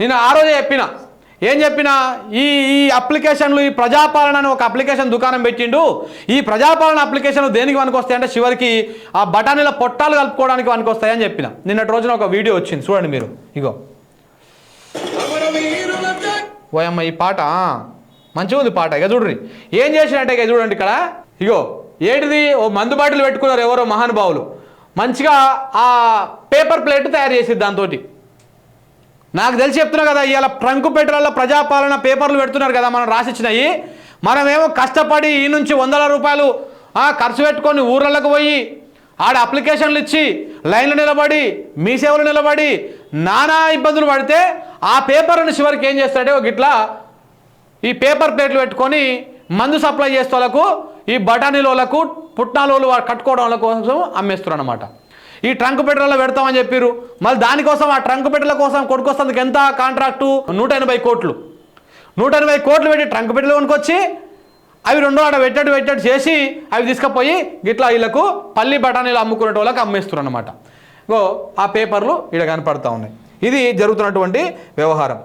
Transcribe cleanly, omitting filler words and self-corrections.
నేను ఆ రోజే చెప్పిన, ఏం చెప్పినా, ఈ ఈ అప్లికేషన్లు, ఈ ప్రజాపాలన అని ఒక అప్లికేషన్ దుకాణం పెట్టిండు. ఈ ప్రజాపాలన అప్లికేషన్లు దేనికి పనికొస్తాయంటే చివరికి ఆ బఠానీల పొట్టాలు కలుపుకోవడానికి పనికొస్తాయని చెప్పిన. నిన్నటి రోజున ఒక వీడియో వచ్చింది చూడండి మీరు. ఇగో ఓయమ్మ, ఈ పాట మంచిగా ఉంది పాట. ఇక చూడండి ఏం చేసినట్టే, ఇక చూడండి ఇక్కడ. ఇగో ఏంటిది, ఓ మందు బాటిల్ పెట్టుకున్నారు ఎవరో మహానుభావులు, మంచిగా ఆ పేపర్ ప్లేట్ తయారు చేసేది దాంతో. నాకు తెలిసి చెప్తున్నా కదా, ఇవాళ ట్రంకుపేటలలో ప్రజాపాలన పేపర్లు పెడుతున్నారు కదా మనం రాసిచ్చినాయి. మనమేమో కష్టపడి ఈ నుంచి వందల రూపాయలు ఖర్చు పెట్టుకొని ఊర్లకు పోయి ఆడ అప్లికేషన్లు ఇచ్చి లైన్లు నిలబడి మీ సేవలు నిలబడి నానా ఇబ్బందులు పడితే ఆ పేపర్ని చివరికి ఏం చేస్తాడే, ఒక ఇట్లా ఈ పేపర్ ప్లేట్లు పెట్టుకొని మందు సప్లై చేసే వాళ్ళకు, ఈ బఠానీలకు, పుట్నాలు కట్టుకోవడం వాళ్ళ కోసం అమ్మేస్తారు అన్నమాట. ఈ ట్రంక్ పెట్రోల్లో పెడతామని చెప్పారు. మళ్ళీ దానికోసం ఆ ట్రంక్ పెట్రోల కోసం కొట్టుకొస్తేందుకు ఎంత కాంట్రాక్టు, 180 కోట్లు. 180 కోట్లు పెట్టి ట్రంక్ పెట్రోల్ కొనుక్కొచ్చి అవి రెండో ఆడ పెట్టేట్టు చేసి అవి తీసుకుపోయి గిట్లా వీళ్ళకు పల్లి బఠానీలు అమ్ముకునే వాళ్ళకి అమ్మేస్తారు అన్నమాట. ఆ పేపర్లు ఇక్కడ కనపడతా ఉన్నాయి. ఇది జరుగుతున్నటువంటి వ్యవహారం.